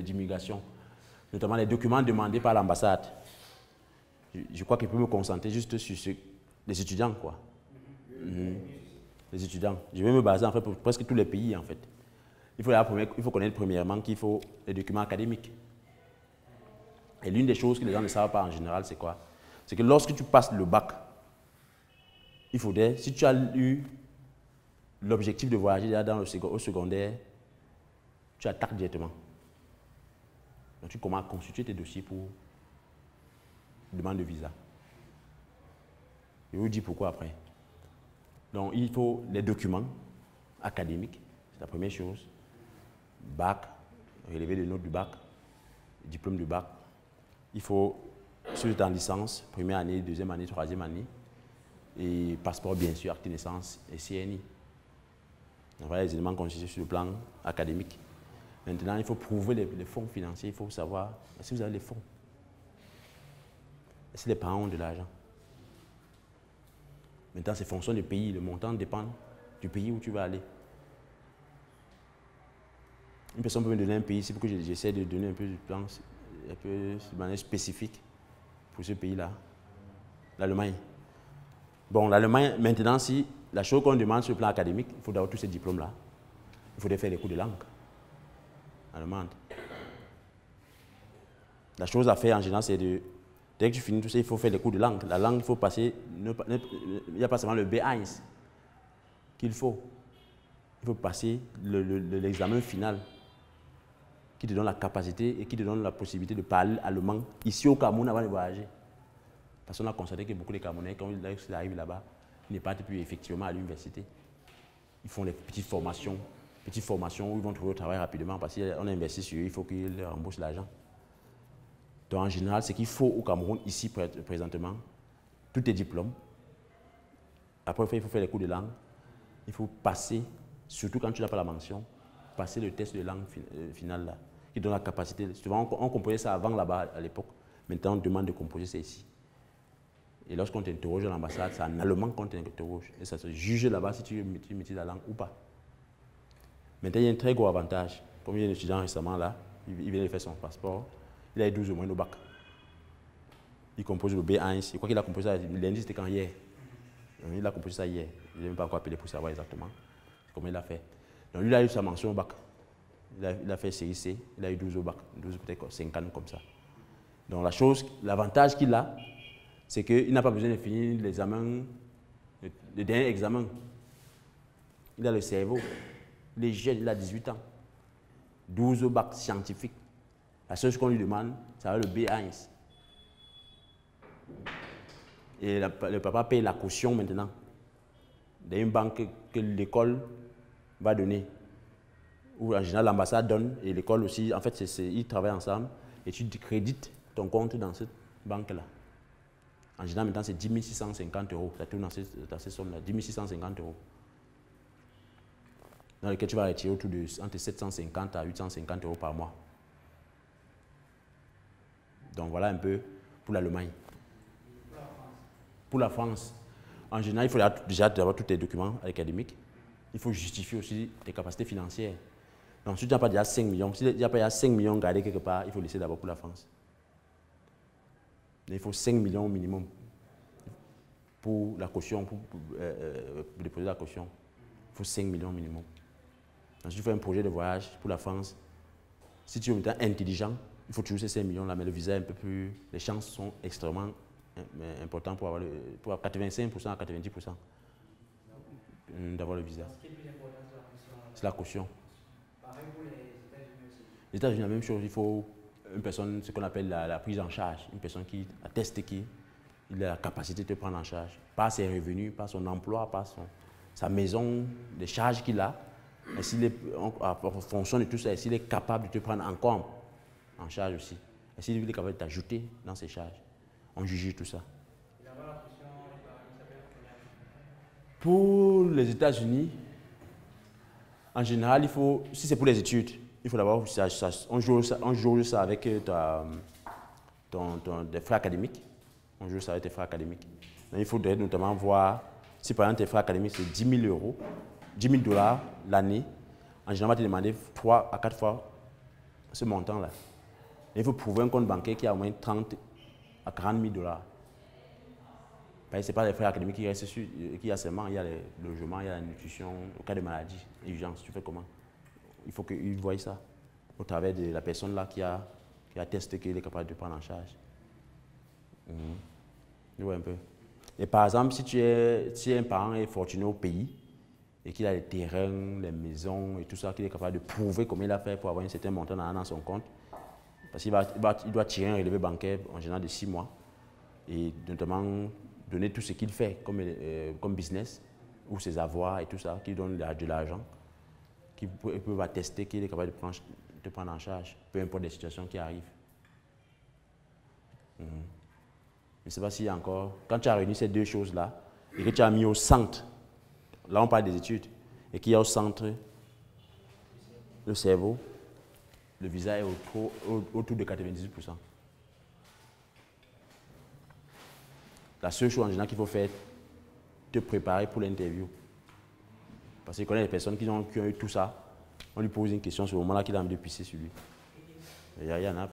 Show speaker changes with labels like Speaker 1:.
Speaker 1: d'immigration, notamment les documents demandés par l'ambassade. Je crois qu'il peut me concentrer juste sur les étudiants, quoi. Les étudiants. Je vais me baser en fait pour presque tous les pays, en fait. Il faut connaître premièrement qu'il faut les documents académiques. Et l'une des choses que les gens ne savent pas en général, c'est quoi? C'est que lorsque tu passes le bac, il faudrait, si tu as eu l'objectif de voyager au secondaire, tu attaques directement. Donc tu commences à constituer tes dossiers pour demande de visa. Je vous dis pourquoi après. Donc il faut les documents académiques, c'est la première chose. Bac, relevé de notes du bac, diplôme du bac. Il faut, si tu es en licence, première année, deuxième année, troisième année, et passeport bien sûr, acte de naissance et CNI. Donc voilà les éléments constitués sur le plan académique. Maintenant, il faut prouver les fonds financiers, il faut savoir si vous avez les fonds. Si les parents ont de l'argent. Maintenant, c'est fonction du pays, le montant dépend du pays où tu vas aller. Une personne peut me donner un pays, c'est pourquoi j'essaie de donner un peu de plan, un peu de manière spécifique pour ce pays-là. L'Allemagne. Bon, l'Allemagne, maintenant, si la chose qu'on demande sur le plan académique, il faut d'avoir tous ces diplômes-là. Il faudrait faire les cours de langue allemande. La chose à faire en général, c'est de, dès que tu finis tout ça, il faut faire les cours de langue. La langue, il faut passer, il n'y a pas seulement le B1 qu'il faut. Il faut passer l'examen final qui te donne la capacité et qui te donne la possibilité de parler allemand ici au Cameroun avant de voyager. Parce qu'on a constaté que beaucoup de Camerounais, quand ils arrivent là-bas, ils ne partent plus effectivement à l'université. Ils font les petites formations où ils vont trouver au travail rapidement parce qu'on a investi sur eux, il faut qu'ils leur remboursent l'argent. Donc en général, ce qu'il faut au Cameroun, ici présentement, tous tes diplômes. Après, il faut faire les cours de langue. Il faut passer, surtout quand tu n'as pas la mention, passer le test de langue final là, qui donne la capacité. Souvent, on composait ça avant là-bas à l'époque. Maintenant, on demande de composer ça ici. Et lorsqu'on t'interroge à l'ambassade, c'est en allemand qu'on t'interroge. Et ça se juge là-bas si tu maîtrises la langue ou pas. Maintenant, il y a un très gros avantage. Comme il y a un étudiant récemment là, il vient de faire son passeport, il a eu 12 au moins au bac. Il compose le B1, je crois qu'il a composé ça, lundi c'était quand hier. Il a composé ça hier. Je n'ai même pas encore appelé pour savoir exactement comment il a fait. Donc lui, il a eu sa mention au bac. Il a fait série C, il a eu 12 au bac, 12 peut-être 50 comme ça. Donc l'avantage qu'il a, c'est qu'il n'a pas besoin de finir l'examen, le dernier examen. Il a le cerveau. Il est jeune, il a 18 ans. 12 au bac scientifique. La seule chose qu'on lui demande, c'est le B1. Et le papa paye la caution maintenant. Il y a une banque que l'école va donner. Ou en général l'ambassade donne et l'école aussi. En fait, ils travaillent ensemble et tu crédites ton compte dans cette banque-là. En général, maintenant, c'est 10 650 €. Ça tourne dans ces sommes-là, 10 650 €. Dans lequel tu vas retirer autour de entre 750 à 850 € par mois. Donc voilà un peu pour l'Allemagne. Pour la France, en général, il faut déjà avoir tous tes documents académiques. Il faut justifier aussi tes capacités financières. Donc si tu n'as pas déjà 5 millions, si tu n'as pas déjà 5 millions gardés quelque part, il faut laisser d'abord pour la France. Il faut 5 millions au minimum pour la caution, pour déposer la caution. Il faut 5 millions au minimum. Donc, si tu fais un projet de voyage pour la France, si tu es intelligent, il faut toujours ces 5 millions-là, mais le visa est un peu plus... Les chances sont extrêmement importantes pour avoir 85% à 90% d'avoir le visa. C'est la caution.
Speaker 2: Pareil pour les États-Unis aussi.
Speaker 1: Les États-Unis, la même chose, il faut une personne, ce qu'on appelle la prise en charge, une personne qui atteste qu'il a la capacité de te prendre en charge, pas ses revenus, pas son emploi, pas sa maison, les charges qu'il a, et en fonction de tout ça, s'il est capable de te prendre encore en charge aussi, et s'il est capable de t'ajouter dans ses charges, on juge tout ça. Pour les États-Unis, en général, il faut, si c'est pour les études, il faut d'abord, on joue ça avec des frais académiques. On joue ça avec tes frais académiques. Donc, il faudrait notamment voir, si par exemple tes frais académiques c'est 10 000 €, 10 000 $ l'année, en général, on va te demander 3 à 4 fois ce montant-là. Il faut prouver un compte bancaire qui a au moins 30 à 40 000 $. Ce n'est pas les frais académiques qui restent sur, qui a seulement, il y a le logement, il y a la nutrition, au cas de maladie, urgence, tu fais comment? Il faut qu'ils voient ça au travers de la personne là qui a testé qu'il est capable de prendre en charge. Tu vois un peu. Et par exemple, si un parent est fortuné au pays et qu'il a les terrains, les maisons et tout ça, qu'il est capable de prouver comment il a fait pour avoir un certain montant dans son compte, parce qu'il doit tirer un relevé bancaire en général de 6 mois et notamment donner tout ce qu'il fait comme business ou ses avoirs et tout ça, qui donne de l'argent, qui peuvent attester qu'il est capable de prendre en charge, peu importe les situations qui arrivent. Je ne sais pas s'il y a encore, quand tu as réuni ces deux choses-là et que tu as mis au centre, là on parle des études, et qu'il y a au centre le cerveau, le visa est autour de 98%. La seule chose en général qu'il faut faire, te préparer pour l'interview. Parce qu'il connaît les personnes qui ont eu tout ça. On lui pose une question, sur le moment-là qu'il a envie de pisser sur lui. Il y en a.